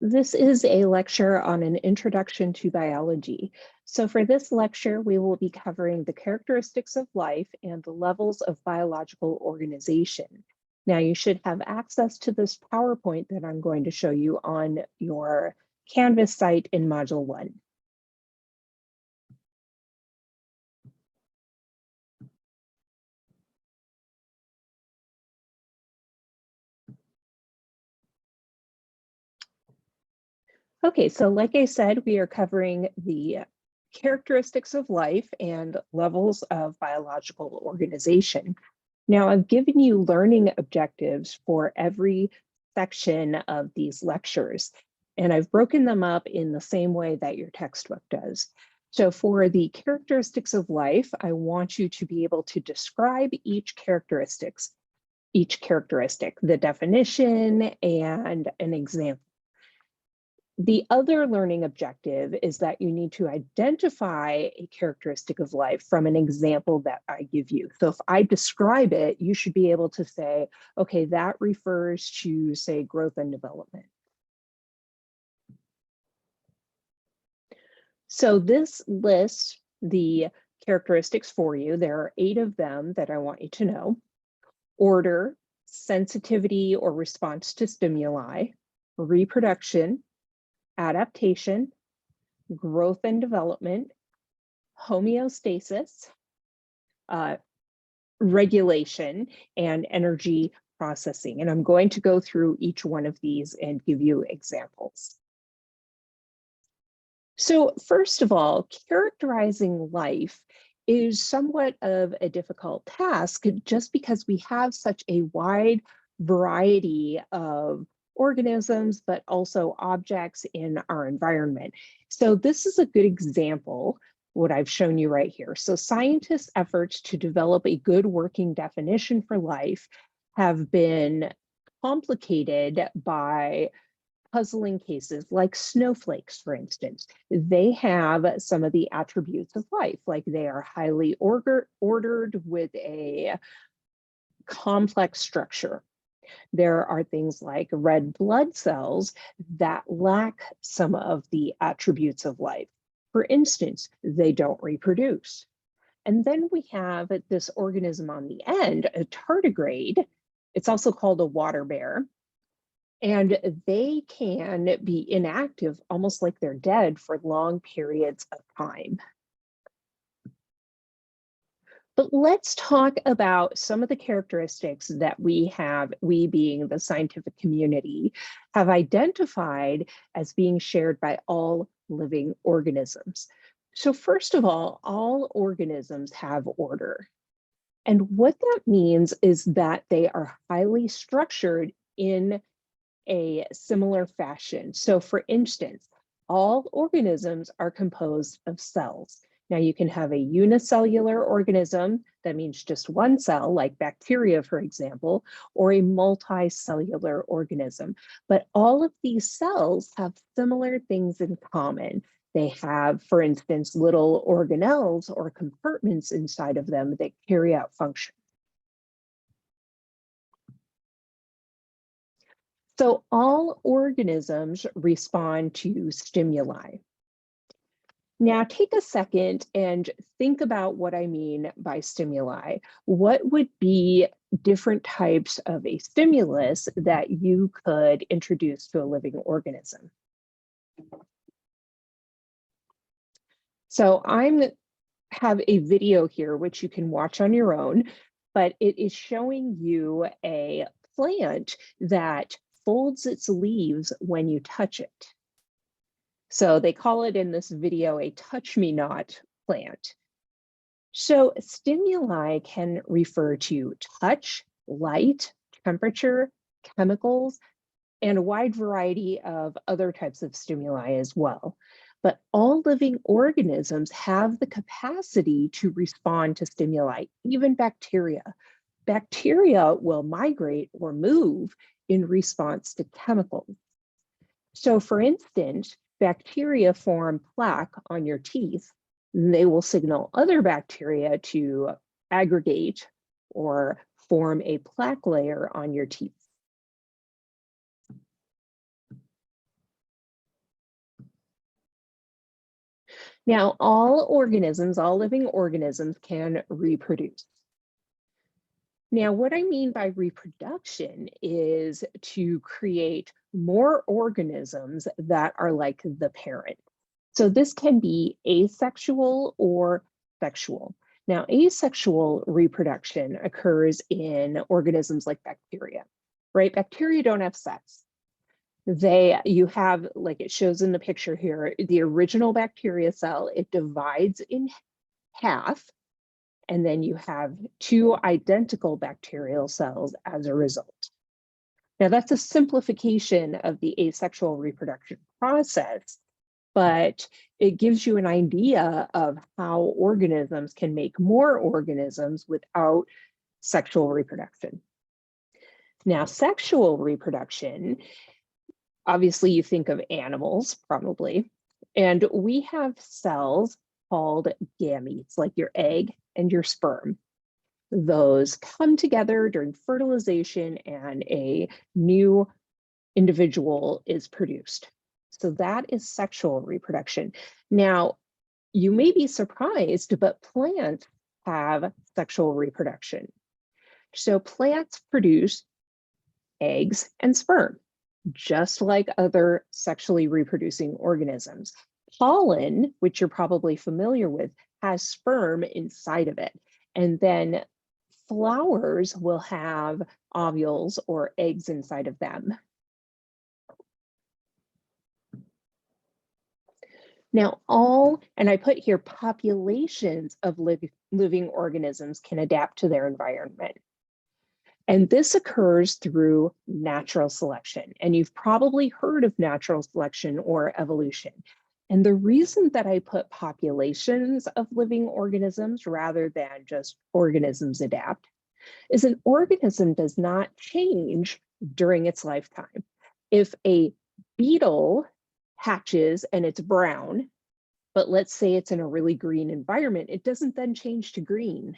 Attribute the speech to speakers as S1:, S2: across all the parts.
S1: This is a lecture on an introduction to biology. So for this lecture, we will be covering the characteristics of life and the levels of biological organization. Now you should have access to this PowerPoint that I'm going to show you on your Canvas site in Module 1. Okay, so like I said, we are covering the characteristics of life and levels of biological organization. Now, I've given you learning objectives for every section of these lectures, and I've broken them up in the same way that your textbook does. So for the characteristics of life, I want you to be able to describe each characteristic, the definition and an example. The other learning objective is that you need to identify a characteristic of life from an example that I give you. So if I describe it, you should be able to say, okay, that refers to, say, growth and development. So this lists the characteristics for you. There are 8 of them that I want you to know: order, sensitivity or response to stimuli, reproduction, adaptation, growth and development, homeostasis, regulation, and energy processing. And I'm going to go through each one of these and give you examples. So first of all, characterizing life is somewhat of a difficult task just because we have such a wide variety of organisms, but also objects in our environment. So this is a good example, what I've shown you right here. So scientists' efforts to develop a good working definition for life have been complicated by puzzling cases like snowflakes, for instance. They have some of the attributes of life, like they are highly ordered with a complex structure. There are things like red blood cells that lack some of the attributes of life. For instance, they don't reproduce. And then we have this organism on the end, a tardigrade. It's also called a water bear. And they can be inactive, almost like they're dead, for long periods of time. But let's talk about some of the characteristics that we being the scientific community, have identified as being shared by all living organisms. So first of all organisms have order. And what that means is that they are highly structured in a similar fashion. So for instance, all organisms are composed of cells. Now you can have a unicellular organism, that means just one cell, like bacteria, for example, or a multicellular organism. But all of these cells have similar things in common. They have, for instance, little organelles or compartments inside of them that carry out function. So all organisms respond to stimuli. Now take a second and think about what I mean by stimuli. What would be different types of a stimulus that you could introduce to a living organism? So I have a video here, which you can watch on your own, but it is showing you a plant that folds its leaves when you touch it. So they call it in this video a touch me not plant. So stimuli can refer to touch, light, temperature, chemicals, and a wide variety of other types of stimuli as well. But all living organisms have the capacity to respond to stimuli, even bacteria. Bacteria will migrate or move in response to chemicals. So for instance, bacteria form plaque on your teeth. They will signal other bacteria to aggregate or form a plaque layer on your teeth. Now, all living organisms can reproduce. Now, what I mean by reproduction is to create more organisms that are like the parent. So this can be asexual or sexual. Now, asexual reproduction occurs in organisms like bacteria, right? Bacteria don't have sex. You have, like it shows in the picture here, the original bacteria cell, it divides in half, and then you have two identical bacterial cells as a result. Now, that's a simplification of the asexual reproduction process, but it gives you an idea of how organisms can make more organisms without sexual reproduction. Now, sexual reproduction, obviously you think of animals probably, and we have cells called gametes, like your egg and your sperm. Those come together during fertilization and a new individual is produced. So that is sexual reproduction. Now, you may be surprised, but plants have sexual reproduction. So plants produce eggs and sperm, just like other sexually reproducing organisms. Pollen, which you're probably familiar with, has sperm inside of it. And then flowers will have ovules or eggs inside of them. Now, and I put here, populations of living organisms can adapt to their environment. And this occurs through natural selection. And you've probably heard of natural selection or evolution. And the reason that I put populations of living organisms rather than just organisms adapt is an organism does not change during its lifetime. If a beetle hatches and it's brown, but let's say it's in a really green environment, it doesn't then change to green,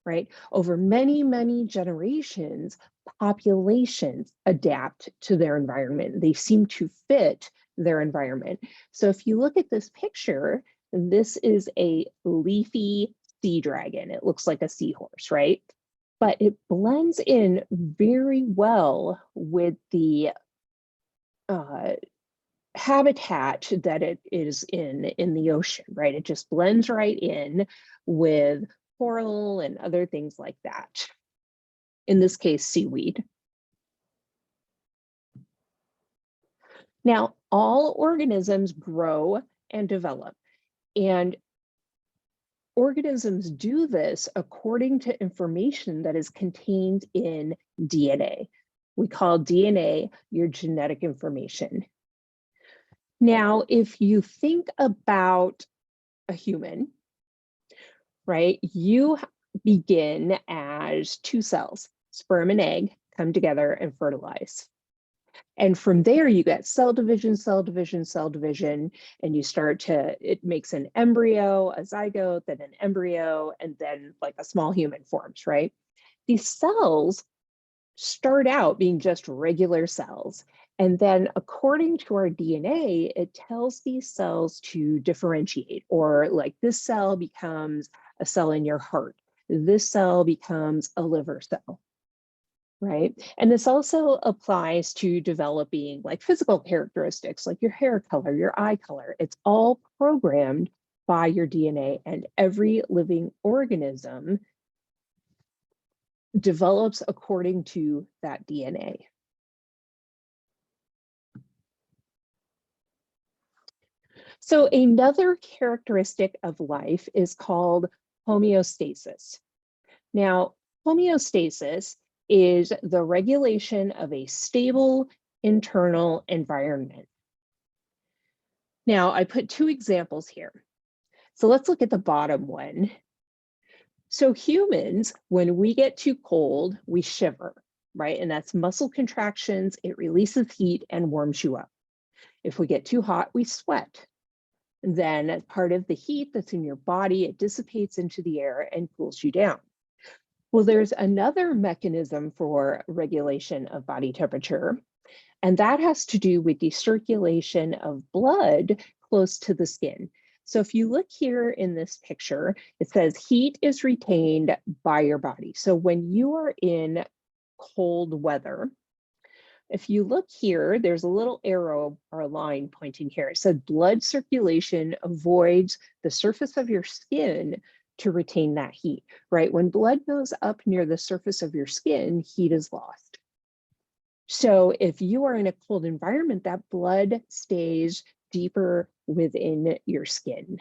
S1: right? Over many, many generations, populations adapt to their environment. They seem to fit their environment. So if you look at this picture, this is a leafy sea dragon. It looks like a seahorse, right? But it blends in very well with the habitat that it is in the ocean, right? It just blends right in with coral and other things like that. In this case, seaweed. Now, all organisms grow and develop, and organisms do this according to information that is contained in DNA. We call DNA your genetic information. Now, if you think about a human, right, you begin as two cells, sperm and egg, come together and fertilize. And from there, you get cell division, cell division, cell division, and you start to, it makes an embryo, a zygote, then an embryo, and then like a small human forms, right? These cells start out being just regular cells. And then according to our DNA, it tells these cells to differentiate, or like this cell becomes a cell in your heart. This cell becomes a liver cell, right? And this also applies to developing like physical characteristics, like your hair color, your eye color. It's all programmed by your DNA, and every living organism develops according to that DNA. So another characteristic of life is called homeostasis. Now, homeostasis is the regulation of a stable internal environment. Now, I put two examples here. So let's look at the bottom one. So humans, when we get too cold, we shiver, right? And that's muscle contractions. It releases heat and warms you up. If we get too hot, we sweat. Then part of the heat that's in your body, it dissipates into the air and cools you down. Well, there's another mechanism for regulation of body temperature, and that has to do with the circulation of blood close to the skin. So if you look here in this picture, it says heat is retained by your body. So when you are in cold weather, if you look here, there's a little arrow or a line pointing here. It said blood circulation avoids the surface of your skin to retain that heat, right? When blood goes up near the surface of your skin, heat is lost. So if you are in a cold environment, that blood stays deeper within your skin.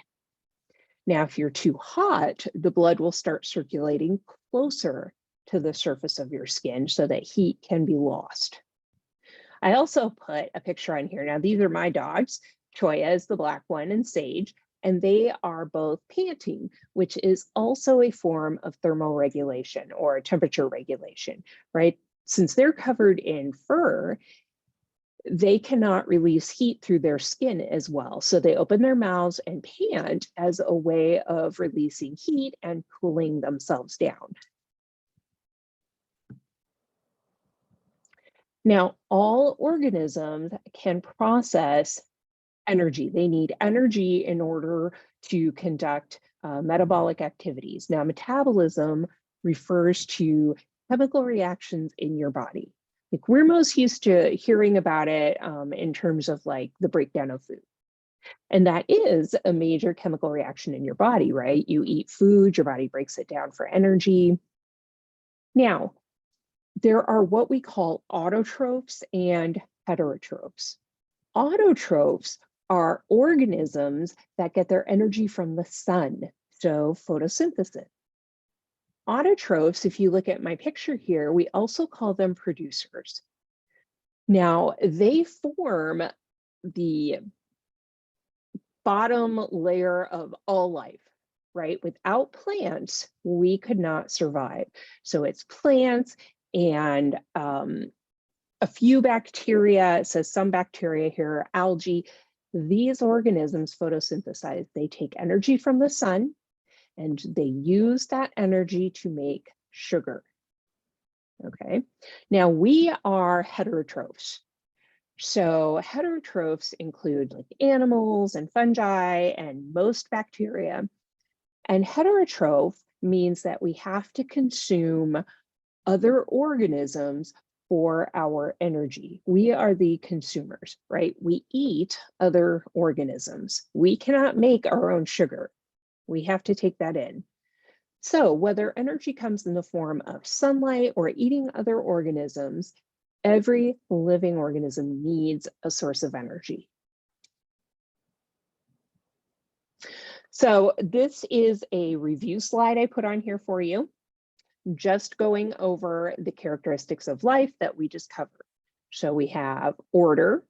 S1: Now, if you're too hot, the blood will start circulating closer to the surface of your skin so that heat can be lost. I also put a picture on here. Now, these are my dogs. Choya is the black one and Sage, and they are both panting, which is also a form of thermal regulation or temperature regulation, right? Since they're covered in fur, they cannot release heat through their skin as well. So they open their mouths and pant as a way of releasing heat and cooling themselves down. Now, all organisms can process energy. They need energy in order to conduct metabolic activities. Now, metabolism refers to chemical reactions in your body. Like we're most used to hearing about it in terms of like the breakdown of food. And that is a major chemical reaction in your body, right? You eat food, your body breaks it down for energy. Now, there are what we call autotrophs and heterotrophs. Autotrophs are organisms that get their energy from the sun, so photosynthesis. Autotrophs, if you look at my picture here, we also call them producers. Now, they form the bottom layer of all life, right? Without plants, we could not survive. So it's plants and a few bacteria, it says some bacteria here, algae. These organisms photosynthesize. They take energy from the sun and they use that energy to make sugar. Okay, now we are heterotrophs. So heterotrophs include like animals and fungi and most bacteria. And heterotroph means that we have to consume other organisms for our energy. We are the consumers, right? We eat other organisms. We cannot make our own sugar. We have to take that in. So whether energy comes in the form of sunlight or eating other organisms, every living organism needs a source of energy. So this is a review slide I put on here for you, just going over the characteristics of life that we just covered. So we have order.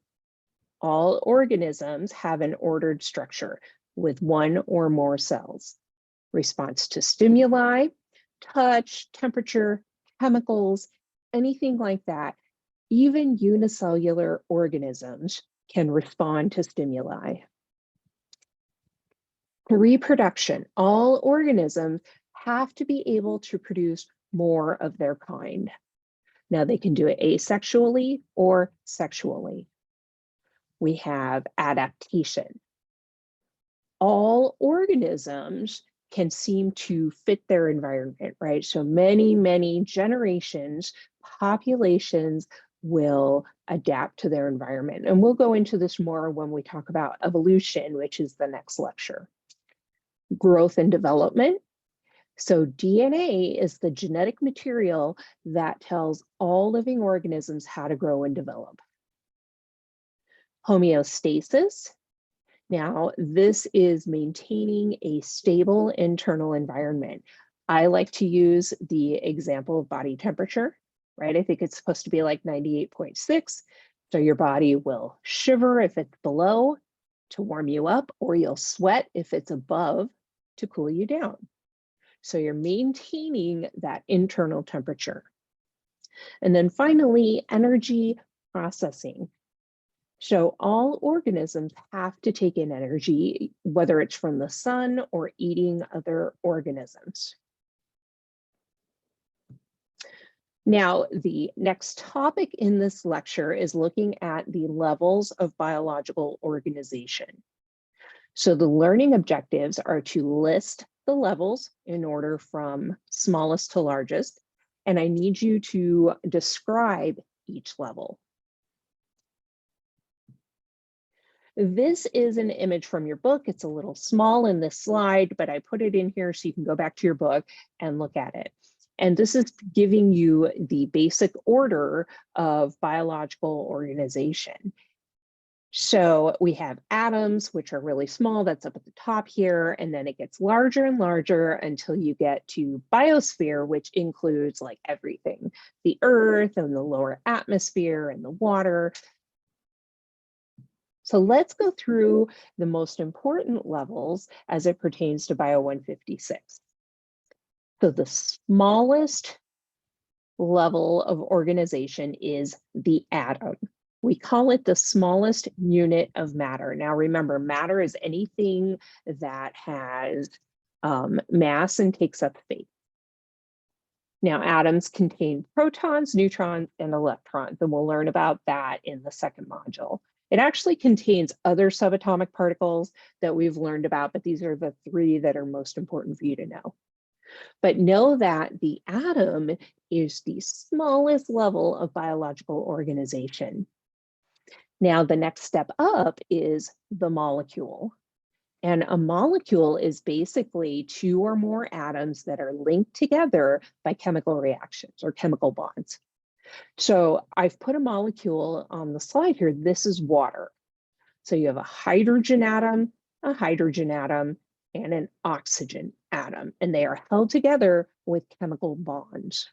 S1: All organisms have an ordered structure with one or more cells. Response to stimuli, touch, temperature, chemicals, anything like that. Even unicellular organisms can respond to stimuli. The reproduction, all organisms have to be able to produce more of their kind. Now they can do it asexually or sexually. We have adaptation. All organisms can seem to fit their environment, right? So many generations, populations will adapt to their environment. And we'll go into this more when we talk about evolution, which is the next lecture. Growth and development. So DNA is the genetic material that tells all living organisms how to grow and develop. Homeostasis. Now, this is maintaining a stable internal environment. I like to use the example of body temperature, right? I think it's supposed to be like 98.6. So your body will shiver if it's below to warm you up, or you'll sweat if it's above to cool you down. So you're maintaining that internal temperature. And then finally, energy processing. So all organisms have to take in energy, whether it's from the sun or eating other organisms. Now, the next topic in this lecture is looking at the levels of biological organization. So the learning objectives are to list the levels in order from smallest to largest, and I need you to describe each level. This is an image from your book. It's a little small in this slide, but I put it in here so you can go back to your book and look at it. And this is giving you the basic order of biological organization. So we have atoms, which are really small, that's up at the top here, and then it gets larger and larger until you get to biosphere, which includes like everything, the earth and the lower atmosphere and the water. So let's go through the most important levels as it pertains to Bio 156. So the smallest level of organization is the atom. We call it the smallest unit of matter. Now remember, matter is anything that has mass and takes up space. Now atoms contain protons, neutrons, and electrons, and we'll learn about that in the second module. It actually contains other subatomic particles that we've learned about, but these are the three that are most important for you to know. But know that the atom is the smallest level of biological organization. Now, the next step up is the molecule. And a molecule is basically two or more atoms that are linked together by chemical reactions or chemical bonds. So I've put a molecule on the slide here. This is water. So you have a hydrogen atom, and an oxygen atom, and they are held together with chemical bonds.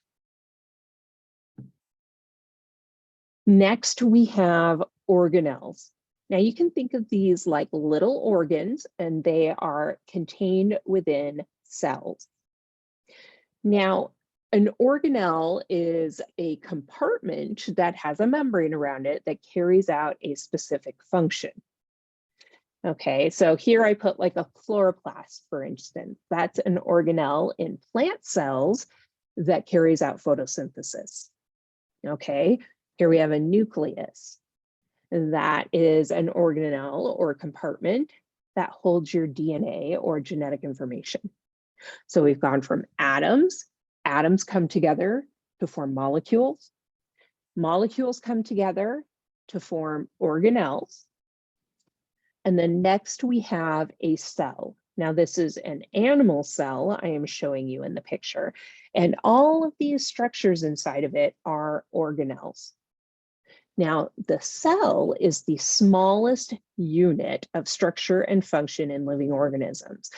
S1: Next, we have organelles. Now you can think of these like little organs, and they are contained within cells. Now, an organelle is a compartment that has a membrane around it that carries out a specific function. Okay, so here I put like a chloroplast, for instance. That's an organelle in plant cells that carries out photosynthesis. Okay, here we have a nucleus. That is an organelle or compartment that holds your DNA or genetic information. So we've gone from atoms. Atoms come together to form molecules. Molecules come together to form organelles. And then next we have a cell. Now this is an animal cell I am showing you in the picture. And all of these structures inside of it are organelles. Now the cell is the smallest unit of structure and function in living organisms.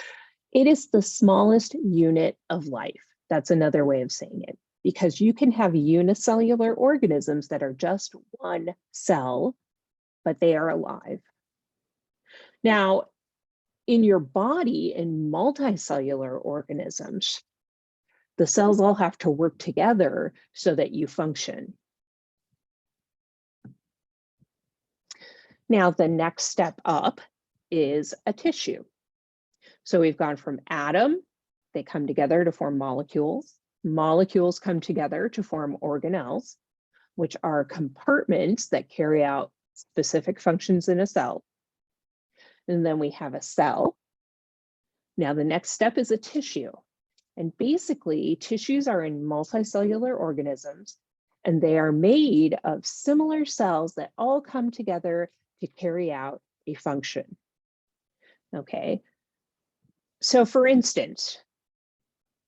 S1: It is the smallest unit of life. That's another way of saying it, because you can have unicellular organisms that are just one cell, but they are alive. Now, in your body, in multicellular organisms, the cells all have to work together so that you function. Now, the next step up is a tissue. So we've gone from atom, they come together to form molecules. Molecules come together to form organelles, which are compartments that carry out specific functions in a cell. And then we have a cell. Now the next step is a tissue. And basically tissues are in multicellular organisms, and they are made of similar cells that all come together to carry out a function. Okay, so for instance,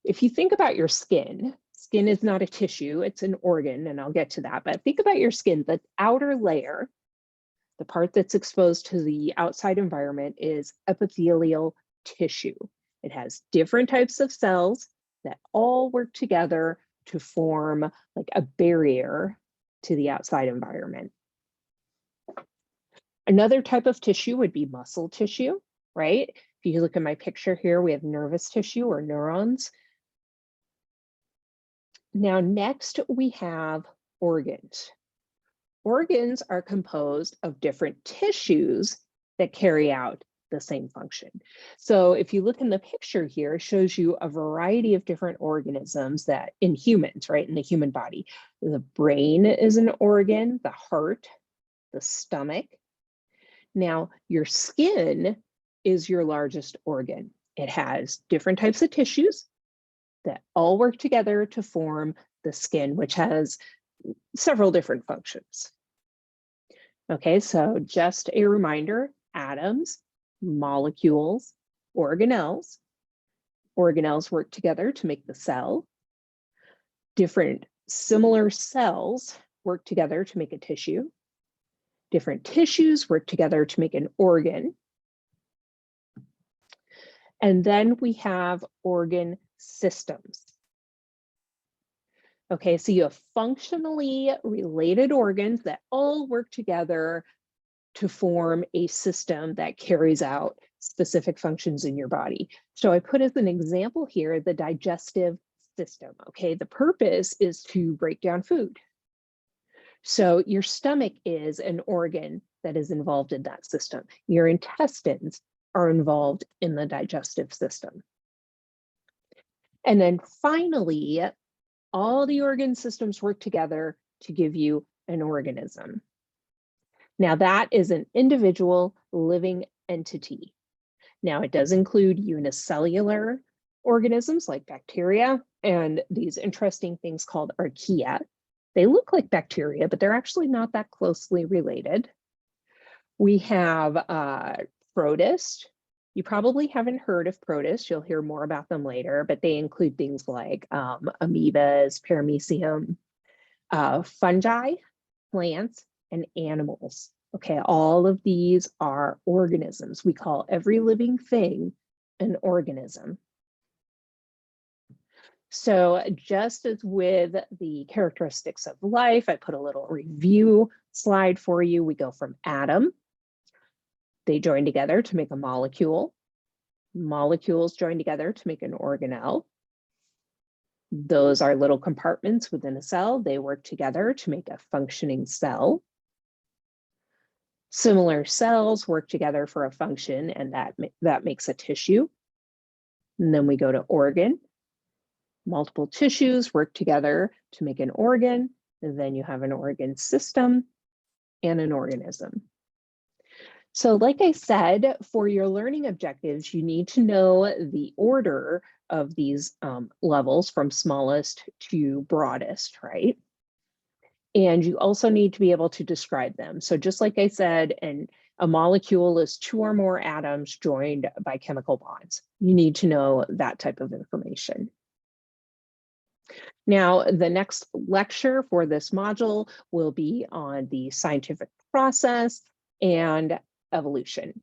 S1: if you think about your skin, skin is not a tissue, it's an organ, and I'll get to that, but think about your skin, the outer layer, the part that's exposed to the outside environment, is epithelial tissue. It has different types of cells that all work together to form like a barrier to the outside environment. Another type of tissue would be muscle tissue, right? If you look at my picture here, we have nervous tissue or neurons. Now, next we have organs. Organs are composed of different tissues that carry out the same function. So if you look in the picture here, it shows you a variety of different organisms that in humans, right, in the human body. The brain is an organ, the heart, the stomach. Now, your skin is your largest organ. It has different types of tissues that all work together to form the skin, which has several different functions. Okay, so just a reminder, atoms, molecules, organelles. Organelles work together to make the cell. Different similar cells work together to make a tissue. Different tissues work together to make an organ. And then we have organ systems. Okay, so you have functionally related organs that all work together to form a system that carries out specific functions in your body. So I put as an example here, the digestive system. Okay, the purpose is to break down food. So your stomach is an organ that is involved in that system. Your intestines are involved in the digestive system. And then finally, all the organ systems work together to give you an organism. Now that is an individual living entity. Now it does include unicellular organisms like bacteria and these interesting things called archaea. They look like bacteria, but they're actually not that closely related. We have protists. You probably haven't heard of protists. You'll hear more about them later, but they include things like amoebas, paramecium, fungi, plants, and animals. Okay, all of these are organisms. We call every living thing an organism. So just as with the characteristics of life, I put a little review slide for you. We go from atom. They join together to make a molecule. Molecules join together to make an organelle. Those are little compartments within a cell. They work together to make a functioning cell. Similar cells work together for a function, and that makes a tissue. And then we go to organ. Multiple tissues work together to make an organ, and then you have an organ system and an organism. So like I said, for your learning objectives, you need to know the order of these levels from smallest to broadest, right? And you also need to be able to describe them. So just like I said, a molecule is 2 or more atoms joined by chemical bonds. You need to know that type of information. Now, the next lecture for this module will be on the scientific process and evolution.